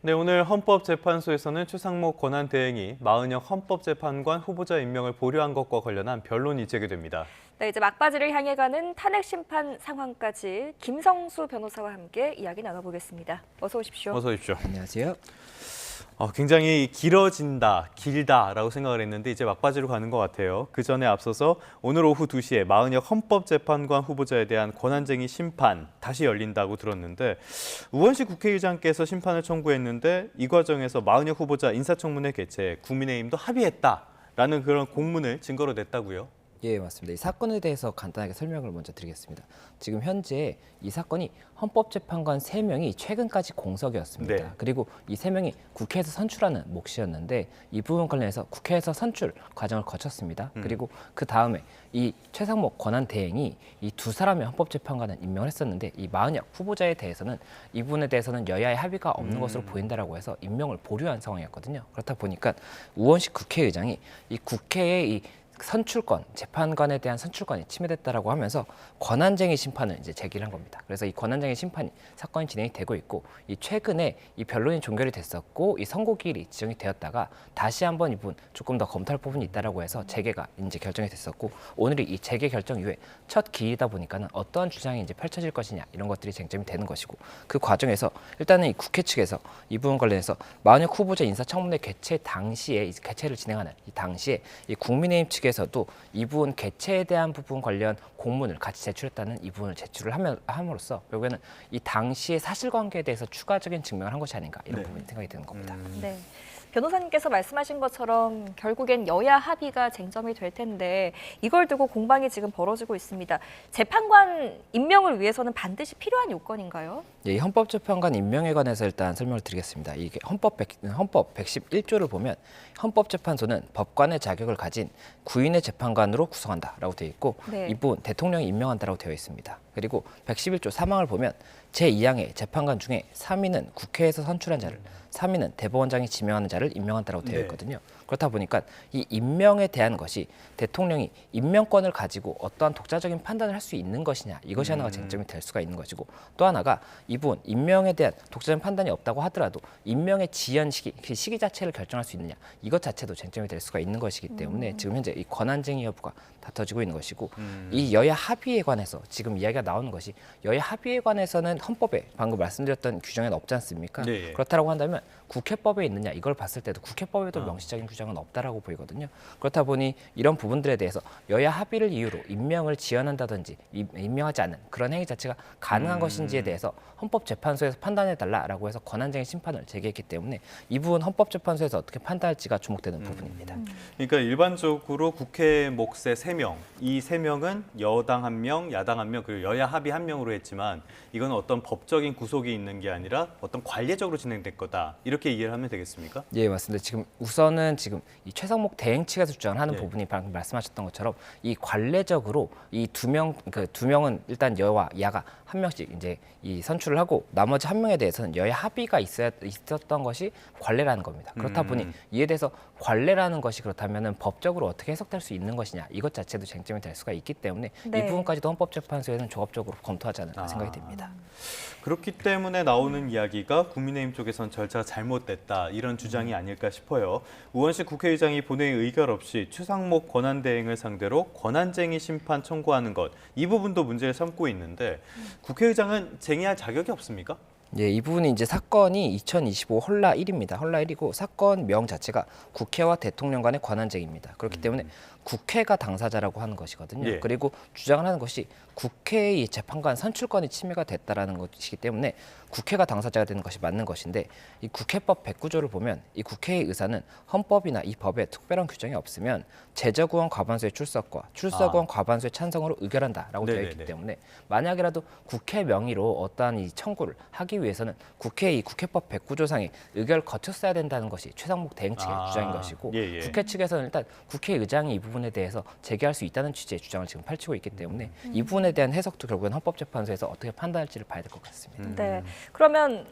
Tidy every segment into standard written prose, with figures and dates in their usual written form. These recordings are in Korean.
네, 오늘 헌법재판소에서는 최상목 권한대행이 마은혁 헌법재판관 후보자 임명을 보류한 것과 관련한 변론이 제기됩니다. 네, 이제 막바지를 향해 가는 탄핵 심판 상황까지 김성수 변호사와 함께 이야기 나눠보겠습니다. 어서 오십시오. 어서 오십시오. 안녕하세요. 굉장히 길다라고 생각을 했는데 이제 막바지로 가는 것 같아요. 그 전에 앞서서 오늘 오후 2시에 마은혁 헌법재판관 후보자에 대한 권한쟁의 심판 다시 열린다고 들었는데 우원식 국회의장께서 심판을 청구했는데 이 과정에서 마은혁 후보자 인사청문회 개최에 국민의힘도 합의했다라는 그런 공문을 증거로 냈다고요. 예, 맞습니다. 이 사건에 대해서 간단하게 설명을 먼저 드리겠습니다. 지금 현재 이 사건이 헌법재판관 3명이 최근까지 공석이었습니다. 네. 그리고 이 3명이 국회에서 선출하는 몫이었는데 이 부분 관련해서 국회에서 선출 과정을 거쳤습니다. 그리고 그 다음에 이 최상목 권한대행이 이 두 사람의 헌법재판관을 임명을 했었는데 이 마은혁 후보자에 대해서는 이 부분에 대해서는 여야의 합의가 없는 것으로 보인다라고 해서 임명을 보류한 상황이었거든요. 그렇다 보니까 우원식 국회의장이 이 국회의 이 선출권, 재판관에 대한 선출권이 침해됐다라고 하면서 권한쟁의 심판을 이제 제기를 한 겁니다. 그래서 이 권한쟁의 심판이 사건이 진행이 되고 있고 이 최근에 이 변론이 종결이 됐었고 이 선고기일이 지정이 되었다가 다시 한번 이 부분 조금 더 검토할 부분이 있다라고 해서 재개가 이제 결정이 됐었고 오늘이 이 재개 결정 이후에 첫 기일이다 보니까는 어떠한 주장이 이제 펼쳐질 것이냐 이런 것들이 쟁점이 되는 것이고 그 과정에서 일단은 이 국회 측에서 이 부분 관련해서 마은혁 후보자 인사청문회 개최 당시에 이 개최를 진행하는 이 당시에 이 국민의힘 측에서도 이 부분 개최에 대한 부분 관련 공문을 같이 제출했다는 이 부분을 제출을 함으로써 결국에는 이 당시의 사실관계에 대해서 추가적인 증명을 한 것이 아닌가 이런 부분이 생각이 드는 겁니다. 네. 변호사님께서 말씀하신 것처럼 결국엔 여야 합의가 쟁점이 될 텐데 이걸 두고 공방이 지금 벌어지고 있습니다. 재판관 임명을 위해서는 반드시 필요한 요건인가요? 예, 이 헌법재판관 임명에 관해서 일단 설명을 드리겠습니다. 이게 헌법 111조를 보면 헌법재판소는 법관의 자격을 가진 구인의 재판관으로 구성한다라고 되어 있고 네. 이 부분 대통령이 임명한다라고 되어 있습니다. 그리고 111조 3항을 보면 제2항의 재판관 중에 3인은 국회에서 선출한 자를 3인은 대법원장이 지명하는 자를 임명한다라고 되어 있거든요. 그렇다 보니까 이 임명에 대한 것이 대통령이 임명권을 가지고 어떠한 독자적인 판단을 할 수 있는 것이냐 이것이 하나가 쟁점이 될 수가 있는 것이고 또 하나가 이 부분 임명에 대한 독자적인 판단이 없다고 하더라도 임명의 지연 시기, 그 시기 자체를 결정할 수 있느냐 이것 자체도 쟁점이 될 수가 있는 것이기 때문에 지금 현재 이 권한쟁의 여부가 다퉈지고 있는 것이고 이 여야 합의에 관해서 지금 이야기가 나오는 것이 여야 합의에 관해서는 헌법에 방금 말씀드렸던 규정에는 없지 않습니까? 네. 그렇다고 한다면 국회법에 있느냐 이걸 봤을 때도 국회법에도 명시적인 규정은 없다라고 보이거든요. 그렇다 보니 이런 부분들에 대해서 여야 합의를 이유로 임명을 지연한다든지 임명하지 않는 그런 행위 자체가 가능한 것인지에 대해서 헌법재판소에서 판단해달라라고 해서 권한쟁의 심판을 제기했기 때문에 이 부분 헌법재판소에서 어떻게 판단할지가 주목되는 부분입니다. 그러니까 일반적으로 국회 몫의 3명, 이 3명은 여당 1명, 야당 1명, 그리고 여야 합의 1명으로 했지만 이건 어떤 법적인 구속이 있는 게 아니라 어떤 관례적으로 진행될 거다. 이렇게 이해를 하면 되겠습니까? 예, 맞습니다. 지금 우선은 지금 이 최상목 대행 측에서 주장을 하는 예. 부분이 방금 말씀하셨던 것처럼 이 관례적으로 이 두 명은 일단 여와 야가 한 명씩 이제 이 선출을 하고 나머지 한 명에 대해서는 여야 합의가 있었던 것이 관례라는 겁니다. 그렇다 보니 이에 대해서 관례라는 것이 그렇다면은 법적으로 어떻게 해석될 수 있는 것이냐 이것 자체도 쟁점이 될 수가 있기 때문에 네. 이 부분까지도 헌법재판소에는 종합적으로 검토하지 않을까 생각이 됩니다. 그렇기 때문에 나오는 이야기가 국민의힘 쪽에선 절차가 잘못됐다 이런 주장이 아닐까 싶어요. 우원식 국회의장이 본회의 의결 없이 최상목 권한대행을 상대로 권한쟁의 심판 청구하는 것 이 부분도 문제를 삼고 있는데 국회의장은 쟁의할 자격이 없습니까? 예, 이 부분이 이제 사건이 2025 헐라 1입니다. 헐라 1이고 사건명 자체가 국회와 대통령 간의 권한쟁의입니다. 그렇기 때문에 국회가 당사자라고 하는 것이거든요. 예. 그리고 주장을 하는 것이 국회의 재판관 선출권이 침해가 됐다라는 것이기 때문에 국회가 당사자가 되는 것이 맞는 것인데 이 국회법 109조를 보면 이 국회의 의사는 헌법이나 이 법에 특별한 규정이 없으면 제적의원 과반수의 출석과 출석의원 과반수의 찬성으로 의결한다라고 되어 있기 네네네. 때문에 만약이라도 국회 명의로 어떠한 이 청구를 하기 위해서는 국회의 국회법 109조상의 의결을 거쳤어야 된다는 것이 최상목 대행 측의 주장인 것이고 예. 국회 측에서는 일단 국회의장이 이 부분에 대해서 제기할 수 있다는 취지의 주장을 지금 펼치고 있기 때문에 이 부분에 대한 해석도 결국엔 헌법재판소에서 어떻게 판단할지를 봐야 될 것 같습니다. 네. 그러면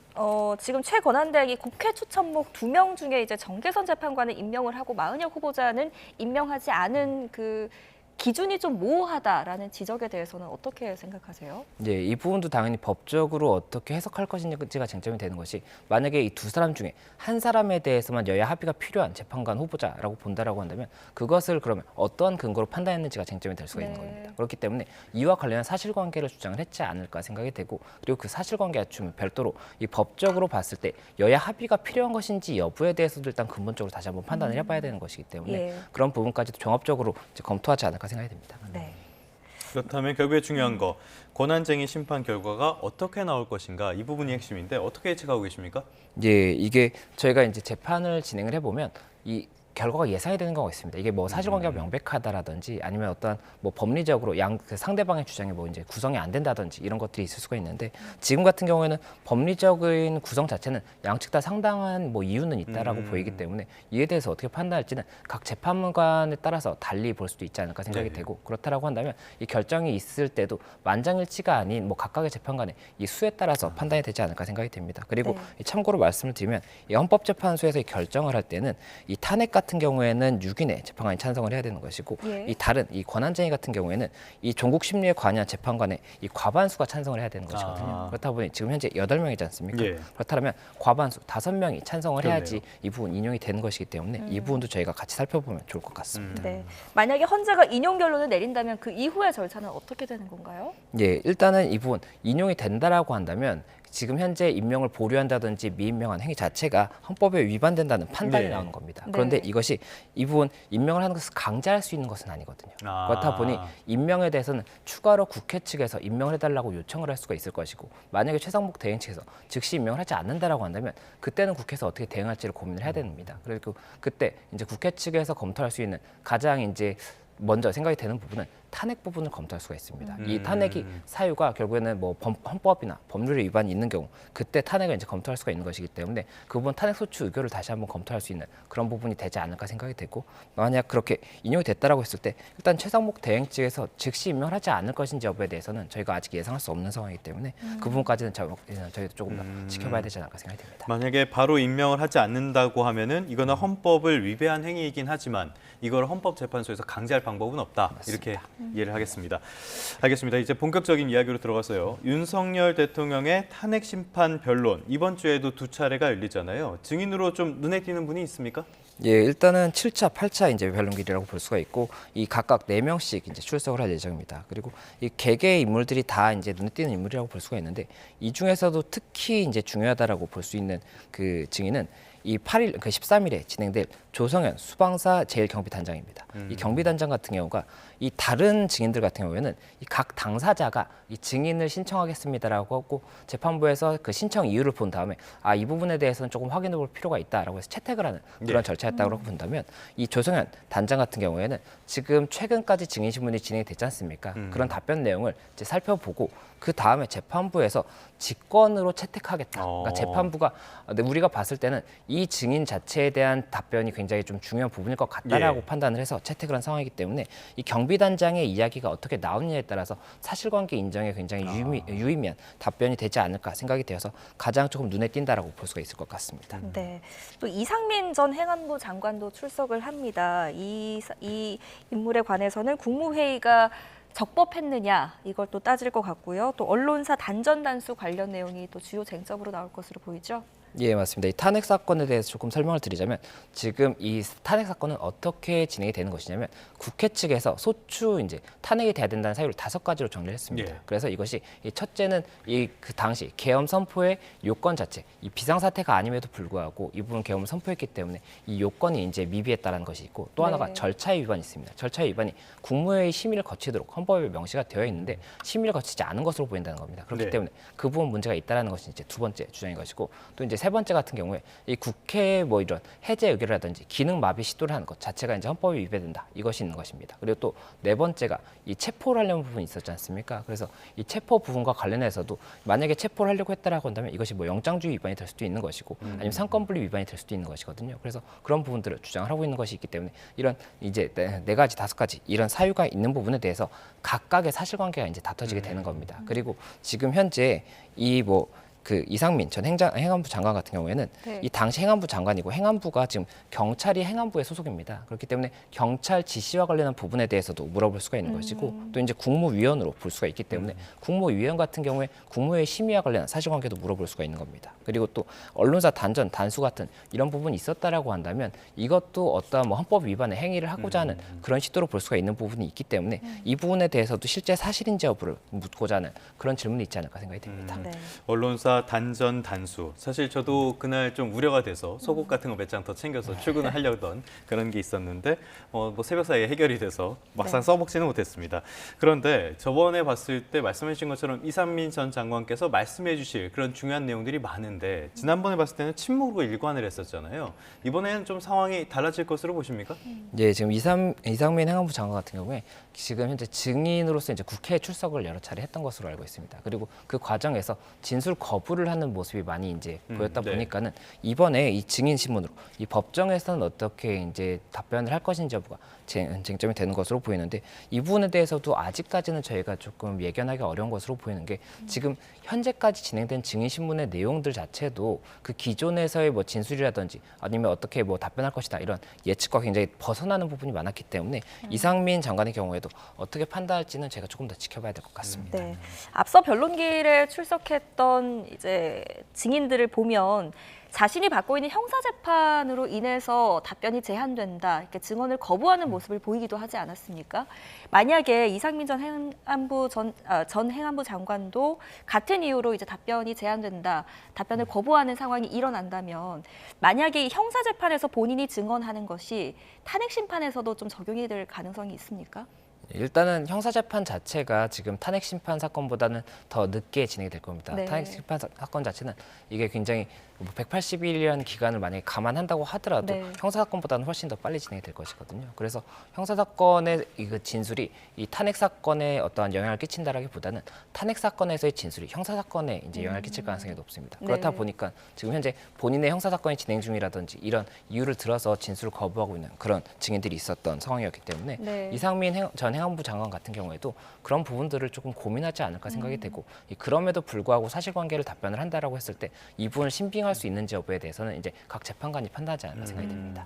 지금 최 권한대행이 국회 추천목 2명 중에 이제 정계선 재판관을 임명을 하고 마은혁 후보자는 임명하지 않은 그 기준이 좀 모호하다라는 지적에 대해서는 어떻게 생각하세요? 이 부분도 당연히 법적으로 어떻게 해석할 것인지가 쟁점이 되는 것이 만약에 이 두 사람 중에 한 사람에 대해서만 여야 합의가 필요한 재판관 후보자라고 본다라고 한다면 그것을 그러면 어떠한 근거로 판단했는지가 쟁점이 될 수가 있는 겁니다. 그렇기 때문에 이와 관련한 사실관계를 주장을 했지 않을까 생각이 되고 그리고 그 사실관계와 좀 별도로 이 법적으로 봤을 때 여야 합의가 필요한 것인지 여부에 대해서도 일단 근본적으로 다시 한번 판단을 해봐야 되는 것이기 때문에 그런 부분까지도 종합적으로 이제 검토하지 않을까 생각이 됩니다. 네. 그렇다면 결국에 중요한 거 권한쟁의 심판 결과가 어떻게 나올 것인가 이 부분이 핵심인데 어떻게 예측하고 계십니까? 이게 저희가 이제 재판을 진행을 해보면 이 결과가 예상이 되는 경우가 있습니다. 이게 뭐 사실관계가 명백하다라든지 아니면 어떠한 뭐 법리적으로 그 상대방의 주장이 뭐 이제 구성이 안 된다든지 이런 것들이 있을 수가 있는데 지금 같은 경우에는 법리적인 구성 자체는 양측 다 상당한 뭐 이유는 있다라고 보이기 때문에 이에 대해서 어떻게 판단할지는 각 재판관에 따라서 달리 볼 수도 있지 않을까 생각이 되고 그렇다라고 한다면 이 결정이 있을 때도 만장일치가 아닌 뭐 각각의 재판관의 이 수에 따라서 판단이 되지 않을까 생각이 됩니다. 그리고 참고로 말씀을 드리면 이 헌법재판소에서 이 결정을 할 때는 이 탄핵 같은 경우에는 6인의 재판관이 찬성을 해야 되는 것이고 이 다른 이 권한쟁의 같은 경우에는 이 종국 심리에 관여한 재판관의 이 과반수가 찬성을 해야 되는 것이거든요. 그렇다 보니 지금 현재 8명이지 않습니까? 그렇다면 과반수 5명이 찬성을 해야지 이 부분 인용이 되는 것이기 때문에 이 부분도 저희가 같이 살펴보면 좋을 것 같습니다. 네. 만약에 헌재가 인용 결론을 내린다면 그 이후의 절차는 어떻게 되는 건가요? 일단은 이 부분 인용이 된다라고 한다면 지금 현재 임명을 보류한다든지 미임명한 행위 자체가 헌법에 위반된다는 판단이 나오는 겁니다. 그런데 이것이 이 부분 임명을 하는 것을 강제할 수 있는 것은 아니거든요. 그렇다 보니 임명에 대해서는 추가로 국회 측에서 임명을 해달라고 요청을 할 수가 있을 것이고 만약에 최상목 대행 측에서 즉시 임명을 하지 않는다라고 한다면 그때는 국회에서 어떻게 대응할지를 고민을 해야 됩니다. 그리고 그때 이제 국회 측에서 검토할 수 있는 가장 이제 먼저 생각이 되는 부분은 탄핵 부분을 검토할 수가 있습니다. 이 탄핵이 사유가 결국에는 뭐 헌법이나 법률에 위반이 있는 경우 그때 탄핵을 이제 검토할 수가 있는 것이기 때문에 그 부분 탄핵 소추 의결을 다시 한번 검토할 수 있는 그런 부분이 되지 않을까 생각이 되고 만약 그렇게 인용이 됐다라고 했을 때 일단 최상목 대행 측에서 즉시 임명을 하지 않을 것인지 여부에 대해서는 저희가 아직 예상할 수 없는 상황이기 때문에 그 부분까지는 저희도 조금 더 지켜봐야 되지 않을까 생각이 됩니다. 만약에 바로 임명을 하지 않는다고 하면은 이거는 헌법을 위배한 행위이긴 하지만 이걸 헌법재판소에서 강제할 방법은 없다. 맞습니다. 이렇게 이해를 하겠습니다. 알겠습니다. 이제 본격적인 이야기로 들어가서요. 윤석열 대통령의 탄핵 심판 변론 이번 주에도 2차례가 열리잖아요. 증인으로 좀 눈에 띄는 분이 있습니까? 일단은 7차, 8차 이제 변론길이라고 볼 수가 있고 이 각각 4명씩 이제 출석을 할 예정입니다. 그리고 이 개개의 인물들이 다 이제 눈에 띄는 인물이라고 볼 수가 있는데 이 중에서도 특히 이제 중요하다라고 볼 수 있는 그 증인은 이 8일, 그 13일에 진행될 조성현 수방사 제1경비단장입니다. 이 경비단장 같은 경우가 이 다른 증인들 같은 경우에는 이 각 당사자가 이 증인을 신청하겠습니다라고 하고 재판부에서 그 신청 이유를 본 다음에 이 부분에 대해서는 조금 확인해 볼 필요가 있다라고 해서 채택을 하는 그런 절차였다고 본다면 이 조성현 단장 같은 경우에는 지금 최근까지 증인 신문이 진행이 됐지 않습니까? 그런 답변 내용을 이제 살펴보고 그 다음에 재판부에서 직권으로 채택하겠다. 그러니까 재판부가 우리가 봤을 때는 이 증인 자체에 대한 답변이 굉장히 좀 중요한 부분일 것 같다라고 판단을 해서 채택을 한 상황이기 때문에 이 경비단장의 이야기가 어떻게 나오느냐에 따라서 사실관계 인정에 굉장히 유의미한 답변이 되지 않을까 생각이 되어서 가장 조금 눈에 띈다라고 볼 수가 있을 것 같습니다. 네, 또 이상민 전 행안부 장관도 출석을 합니다. 이 인물에 관해서는 국무회의가 적법했느냐 이걸 또 따질 것 같고요. 또 언론사 단전단수 관련 내용이 또 주요 쟁점으로 나올 것으로 보이죠. 맞습니다. 이 탄핵 사건에 대해서 조금 설명을 드리자면 지금 이 탄핵 사건은 어떻게 진행이 되는 것이냐면 국회 측에서 소추 이제 탄핵이 돼야 된다는 사유를 5가지로 정리를 했습니다. 그래서 이것이 첫째는 그 당시 계엄 선포의 요건 자체, 이 비상사태가 아님에도 불구하고 이 부분 계엄을 선포했기 때문에 이 요건이 이제 미비했다는 것이 있고 또 하나가 절차의 위반이 있습니다. 절차의 위반이 국무회의 심의를 거치도록 헌법에 명시가 되어 있는데 심의를 거치지 않은 것으로 보인다는 겁니다. 그렇기 때문에 그 부분 문제가 있다는 것이 이제 2번째 주장인 것이고 또 이제 3번째 같은 경우에 이 국회 뭐 이런 해제 의결이라든지 기능 마비 시도를 하는 것 자체가 이제 헌법에 위배된다 이것이 있는 것입니다. 그리고 또 4번째가 이 체포를 하려는 부분이 있었지 않습니까? 그래서 이 체포 부분과 관련해서도 만약에 체포를 하려고 했다라고 한다면 이것이 뭐 영장주의 위반이 될 수도 있는 것이고 아니면 상권분리 위반이 될 수도 있는 것이거든요. 그래서 그런 부분들을 주장을 하고 있는 것이 있기 때문에 이런 이제 4가지 5가지 이런 사유가 있는 부분에 대해서 각각의 사실관계가 이제 다퉈지게 되는 겁니다. 그리고 지금 현재 이 뭐 그 이상민 전 행안부 장관 같은 경우에는 네. 이 당시 행안부 장관이고 행안부가 지금 경찰이 행안부의 소속입니다. 그렇기 때문에 경찰 지시와 관련한 부분에 대해서도 물어볼 수가 있는 것이고 또 이제 국무위원으로 볼 수가 있기 때문에 국무위원 같은 경우에 국무회의 심의와 관련한 사실관계도 물어볼 수가 있는 겁니다. 그리고 또 언론사 단전, 단수 같은 이런 부분이 있었다라고 한다면 이것도 어떠한 뭐 헌법 위반의 행위를 하고자 하는 그런 시도로 볼 수가 있는 부분이 있기 때문에 이 부분에 대해서도 실제 사실인지 여부를 묻고자 하는 그런 질문이 있지 않을까 생각이 듭니다. 네. 언론사 단전 단수. 사실 저도 그날 좀 우려가 돼서 속옷 같은 거 몇 장 더 챙겨서 출근을 하려던 그런 게 있었는데 뭐 새벽 사이에 해결이 돼서 막상 네. 써먹지는 못했습니다. 그런데 저번에 봤을 때 말씀해 주신 것처럼 이상민 전 장관께서 말씀해 주실 그런 중요한 내용들이 많은데 지난번에 봤을 때는 침묵으로 일관을 했었잖아요. 이번에는 좀 상황이 달라질 것으로 보십니까? 예, 지금 이상민 행안부 장관 같은 경우에 지금 현재 증인으로서 이제 국회에 출석을 여러 차례 했던 것으로 알고 있습니다. 그리고 그 과정에서 진술 거부를 하는 모습이 많이 이제 보였다 네. 보니까는 이번에 이 증인 신문으로 이 법정에서는 어떻게 이제 답변을 할 것인지 여부가 쟁점이 되는 것으로 보이는데 이 부분에 대해서도 아직까지는 저희가 조금 예견하기 어려운 것으로 보이는 게 지금 현재까지 진행된 증인 신문의 내용들 자체도 그 기존에서의 뭐 진술이라든지 아니면 어떻게 뭐 답변할 것이다 이런 예측과 굉장히 벗어나는 부분이 많았기 때문에 이상민 장관의 경우에도 어떻게 판단할지는 제가 조금 더 지켜봐야 될 것 같습니다. 네. 앞서 변론기일에 출석했던 이제 증인들을 보면 자신이 받고 있는 형사재판으로 인해서 답변이 제한된다, 이렇게 증언을 거부하는 모습을 보이기도 하지 않았습니까? 만약에 이상민 전 행안부 장관도 같은 이유로 이제 답변이 제한된다, 답변을 거부하는 상황이 일어난다면 만약에 이 형사재판에서 본인이 증언하는 것이 탄핵 심판에서도 좀 적용이 될 가능성이 있습니까? 일단은 형사재판 자체가 지금 탄핵 심판 사건보다는 더 늦게 진행이 될 겁니다. 네. 탄핵 심판 사건 자체는 이게 굉장히 180일이라는 기간을 만약에 감안한다고 하더라도 네. 형사사건보다는 훨씬 더 빨리 진행이 될 것이거든요. 그래서 형사사건의 이 진술이 이 탄핵 사건에 어떠한 영향을 끼친다라기보다는 탄핵 사건에서의 진술이 형사사건에 이제 영향을 끼칠 가능성이 높습니다. 그렇다 네. 보니까 지금 현재 본인의 형사사건이 진행 중이라든지 이런 이유를 들어서 진술을 거부하고 있는 그런 증인들이 있었던 상황이었기 때문에 네. 이상민 전 행안부 장관 같은 경우에도 그런 부분들을 조금 고민하지 않을까 생각이 되고 그럼에도 불구하고 사실관계를 답변을 한다라고 했을 때 이 부분을 신빙할 수 있는지 여부에 대해서는 이제 각 재판관이 판단하지 않을까 생각이 됩니다.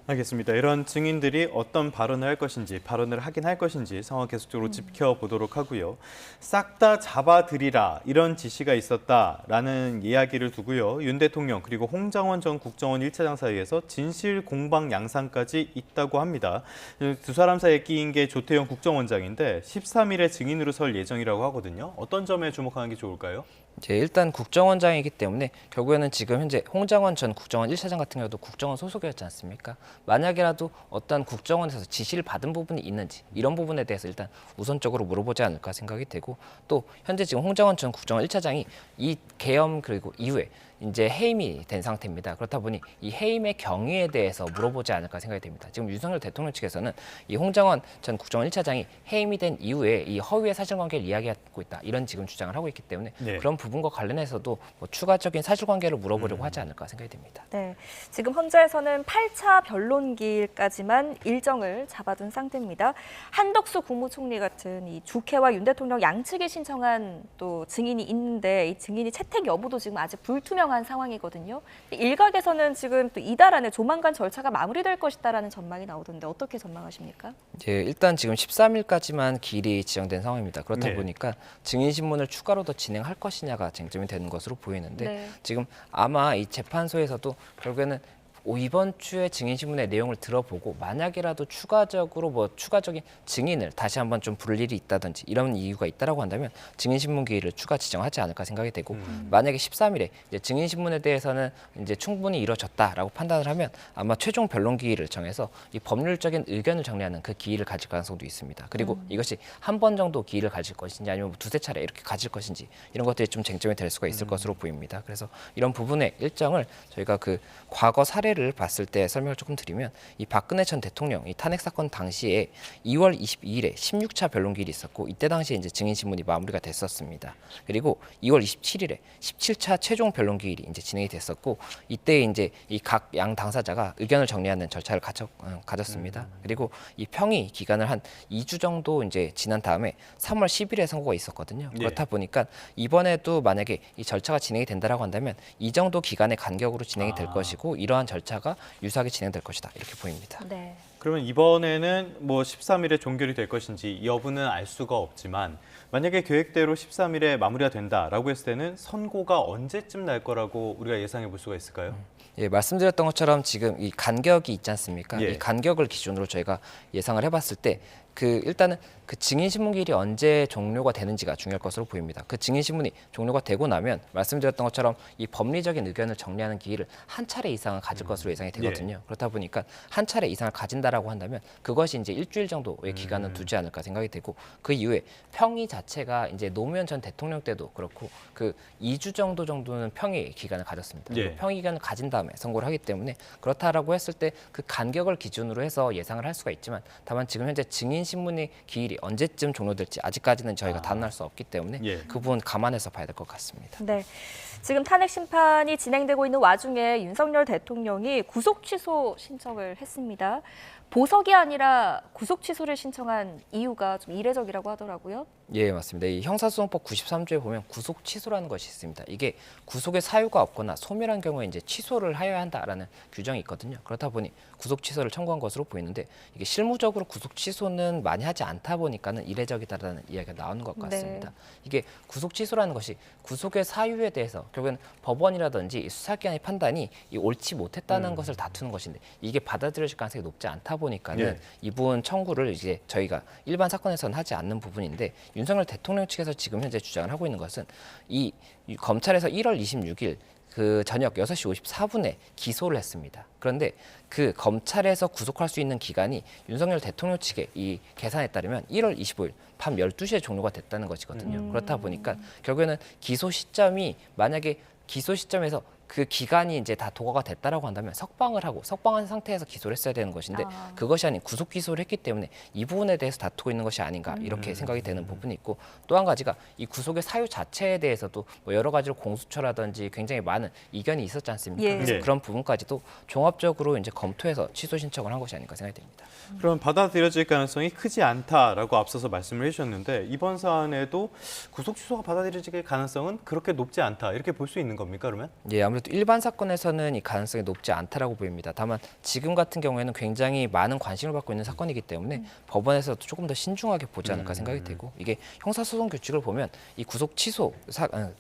알겠습니다. 이런 증인들이 어떤 발언을 할 것인지, 발언을 하긴 할 것인지 상황 계속적으로 지켜보도록 하고요. 싹 다 잡아들이라 이런 지시가 있었다라는 이야기를 두고요. 윤 대통령 그리고 홍장원 전 국정원 1차장 사이에서 진실 공방 양상까지 있다고 합니다. 두 사람 사이에 끼인 게 조태영 국정원장인데 13일에 증인으로 설 예정이라고 하거든요. 어떤 점에 주목하는 게 좋을까요? 이제 일단 국정원장이기 때문에 결국에는 지금 현재 홍장원 전 국정원 1차장 같은 경우도 국정원 소속이었지 않습니까? 만약이라도 어떤 국정원에서 지시를 받은 부분이 있는지 이런 부분에 대해서 일단 우선적으로 물어보지 않을까 생각이 되고 또 현재 지금 홍장원 전 국정원 1차장이 이 계엄 그리고 이후에 이제 해임이 된 상태입니다. 그렇다 보니 이 해임의 경위에 대해서 물어보지 않을까 생각이 됩니다. 지금 윤석열 대통령 측에서는 이 홍장원 전 국정원 1차장이 해임이 된 이후에 이 허위의 사실관계를 이야기하고 있다 이런 지금 주장을 하고 있기 때문에 네. 그런 부분과 관련해서도 뭐 추가적인 사실관계를 물어보려고 하지 않을까 생각이 됩니다. 네, 지금 헌재에서는 8차 변론기일까지만 일정을 잡아둔 상태입니다. 한덕수 국무총리 같은 이 주케와 윤 대통령 양측이 신청한 또 증인이 있는데 이 증인이 채택 여부도 지금 아직 불투명한 상황이거든요. 일각에서는 지금 또 이달 안에 조만간 절차가 마무리될 것이다라는 전망이 나오던데 어떻게 전망하십니까? 예, 일단 지금 13일까지만 기일이 지정된 상황입니다. 그렇다 네. 보니까 증인 신문을 추가로 더 진행할 것이냐가 쟁점이 되는 것으로 보이는데 네. 지금 아마 이 재판소에서도 결국에는 이번 주에 증인 신문의 내용을 들어보고 만약이라도 추가적으로 추가적인 증인을 다시 한번 좀 부를 일이 있다든지 이런 이유가 있다라고 한다면 증인 신문 기일을 추가 지정하지 않을까 생각이 되고 만약에 13일에 이제 증인 신문에 대해서는 이제 충분히 이루어졌다라고 판단을 하면 아마 최종 변론 기일을 정해서 이 법률적인 의견을 정리하는 그 기일을 가질 가능성도 있습니다. 그리고 이것이 한 번 정도 기일을 가질 것인지 아니면 두세 차례 이렇게 가질 것인지 이런 것들이 좀 쟁점이 될 수가 있을 것으로 보입니다. 그래서 이런 부분의 일정을 저희가 그 과거 사례 사례를 봤을 때 설명을 조금 드리면 이 박근혜 전 대통령 이 탄핵 사건 당시에 2월 22일에 16차 변론기일이 있었고 이때 당시에 이제 증인 신문이 마무리가 됐었습니다. 그리고 2월 27일에 17차 최종 변론기일이 이제 진행이 됐었고 이때 이제 이 각 양 당사자가 의견을 정리하는 절차를 가졌습니다. 그리고 이 평의 기간을 한 2주 정도 이제 지난 다음에 3월 10일에 선고가 있었거든요. 그렇다 보니까 이번에도 만약에 이 절차가 진행이 된다라고 한다면 이 정도 기간의 간격으로 진행이 될 것이고 이러한 절차가 유사하게 진행될 것이다 이렇게 보입니다. 네. 그러면 이번에는 뭐 13일에 종결이 될 것인지 여부는 알 수가 없지만 만약에 계획대로 13일에 마무리가 된다라고 했을 때는 선고가 언제쯤 날 거라고 우리가 예상해 볼 수가 있을까요? 예, 말씀드렸던 것처럼 지금 이 간격이 있지 않습니까? 예. 이 간격을 기준으로 저희가 예상을 해봤을 때 일단은 그 증인 신문기일이 언제 종료가 되는지가 중요할 것으로 보입니다. 그 증인 신문이 종료가 되고 나면 말씀드렸던 것처럼 이 법리적인 의견을 정리하는 기일을 한 차례 이상은 가질 것으로 예상이 되거든요. 그렇다 보니까 한 차례 이상을 가진다라고 한다면 그것이 이제 일주일 정도의 기간을 두지 않을까 생각이 되고 그 이후에 평의 자체가 이제 노무현 전 대통령 때도 그렇고 그 2주 정도는 평의 기간을 가졌습니다. 예. 평의 기간을 가진 다음에 선고를 하기 때문에 그렇다라고 했을 때 그 간격을 기준으로 해서 예상을 할 수가 있지만 다만 지금 현재 증인 신문의 기일이 언제쯤 종료될지 아직까지는 저희가 단언할 수 없기 때문에 예. 그 부분 감안해서 봐야 될 것 같습니다. 네. 지금 탄핵 심판이 진행되고 있는 와중에 윤석열 대통령이 구속 취소 신청을 했습니다. 보석이 아니라 구속 취소를 신청한 이유가 좀 이례적이라고 하더라고요. 예, 맞습니다. 이 형사소송법 93조에 보면 구속 취소라는 것이 있습니다. 이게 구속의 사유가 없거나 소멸한 경우에 이제 취소를 하여야 한다라는 규정이 있거든요. 그렇다 보니 구속 취소를 청구한 것으로 보이는데 이게 실무적으로 구속 취소는 많이 하지 않다 보니까는 이례적이다라는 이야기가 나오는 것 같습니다. 네. 이게 구속 취소라는 것이 구속의 사유에 대해서 결국엔 법원이라든지 수사기관의 판단이 이 옳지 못했다는 것을 다투는 것인데 이게 받아들여질 가능성이 높지 않다 보니까는 예. 이 부분 청구를 이제 저희가 일반 사건에서는 하지 않는 부분인데 윤석열 대통령 측에서 지금 현재 주장을 하고 있는 것은 이 검찰에서 1월 26일 그 저녁 6시 54분에 기소를 했습니다. 그런데 그 검찰에서 구속할 수 있는 기간이 윤석열 대통령 측의 이 계산에 따르면 1월 25일 밤 12시에 종료가 됐다는 것이거든요. 그렇다 보니까 결국에는 기소 시점이 만약에 기소 시점에서 그 기간이 이제 다 도과가 됐다라고 한다면 석방한 상태에서 기소를 했어야 되는 것인데 그것이 아닌 구속 기소를 했기 때문에 이 부분에 대해서 다투고 있는 것이 아닌가 이렇게 생각이 되는 부분이 있고 또 한 가지가 이 구속의 사유 자체에 대해서도 뭐 여러 가지로 공수처라든지 굉장히 많은 이견이 있었지 않습니까? 예. 그래서 예. 그런 부분까지도 종합적으로 이제 검토해서 취소 신청을 한 것이 아닌가 생각이 됩니다. 그럼 받아들여질 가능성이 크지 않다라고 앞서서 말씀을 해주셨는데 이번 사안에도 구속 취소가 받아들여질 가능성은 그렇게 높지 않다 이렇게 볼 수 있는 겁니까 그러면? 예, 아무래도 일반 사건에서는 이 가능성이 높지 않다라고 보입니다. 다만 지금 같은 경우에는 굉장히 많은 관심을 받고 있는 사건이기 때문에 법원에서도 조금 더 신중하게 보지 않을까 생각이 되고 이게 형사소송 규칙을 보면 이 구속 취소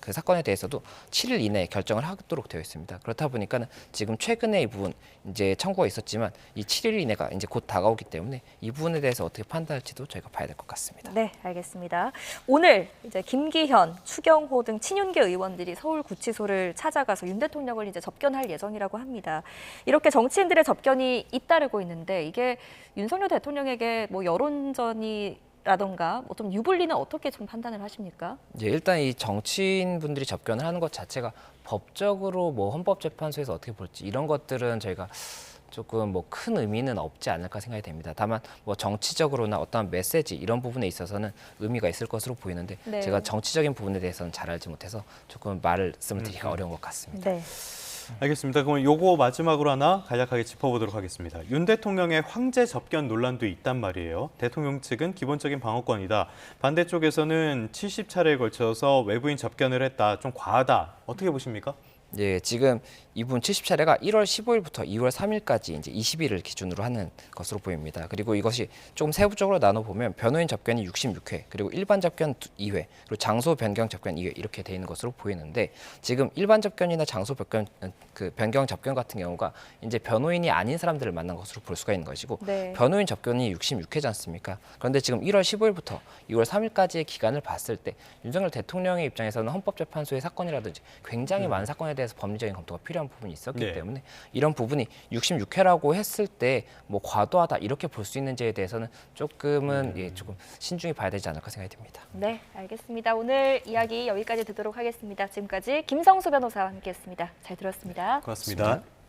그 사건에 대해서도 7일 이내에 결정을 하도록 되어 있습니다. 그렇다 보니까는 지금 최근에 이 부분 이제 청구가 있었지만 이 7일 이내가 이제 곧 다가오기 때문에 이 부분에 대해서 어떻게 판단할지도 저희가 봐야 될 것 같습니다. 네, 알겠습니다. 오늘 이제 김기현, 추경호 등 친윤계 의원들이 서울구치소를 찾아가서 윤 대통령을 이제 접견할 예정이라고 합니다. 이렇게 정치인들의 접견이 잇따르고 있는데 이게 윤석열 대통령에게 뭐 여론전이라던가 뭐 좀 유불리는 어떻게 좀 판단을 하십니까? 예, 일단 이 정치인분들이 접견을 하는 것 자체가 법적으로 뭐 헌법재판소에서 어떻게 볼지 이런 것들은 저희가 조금 뭐 큰 의미는 없지 않을까 생각이 됩니다. 다만 뭐 정치적으로나 어떤 메시지 이런 부분에 있어서는 의미가 있을 것으로 보이는데 네. 제가 정치적인 부분에 대해서는 잘 알지 못해서 조금 말씀을 드리기가 어려운 것 같습니다. 네. 알겠습니다. 그럼 요거 마지막으로 하나 간략하게 짚어보도록 하겠습니다. 윤 대통령의 황제 접견 논란도 있단 말이에요. 대통령 측은 기본적인 방어권이다. 반대쪽에서는 70차례에 걸쳐서 외부인 접견을 했다. 좀 과하다. 어떻게 보십니까? 예, 지금 이분 70차례가 1월 15일부터 2월 3일까지 이제 20일을 기준으로 하는 것으로 보입니다. 그리고 이것이 조금 세부적으로 나눠 보면 변호인 접견이 66회, 그리고 일반 접견 2회, 그리고 장소 변경 접견 2회 이렇게 돼 있는 것으로 보이는데 지금 일반 접견이나 장소 변경 접견 같은 경우가 이제 변호인이 아닌 사람들을 만난 것으로 볼 수가 있는 것이고 네. 변호인 접견이 66회지 않습니까? 그런데 지금 1월 15일부터 2월 3일까지의 기간을 봤을 때 윤석열 대통령의 입장에서는 헌법재판소의 사건이라든지 굉장히 많은 사건에 대해서 법리적인 검토가 필요한 부분이 있었기 네. 때문에 이런 부분이 66회라고 했을 때 뭐 과도하다 이렇게 볼 수 있는지에 대해서는 조금은 예, 조금 신중히 봐야 되지 않을까 생각이 듭니다. 네, 알겠습니다. 오늘 이야기 여기까지 듣도록 하겠습니다. 지금까지 김성수 변호사와 함께했습니다. 잘 들었습니다. 고맙습니다.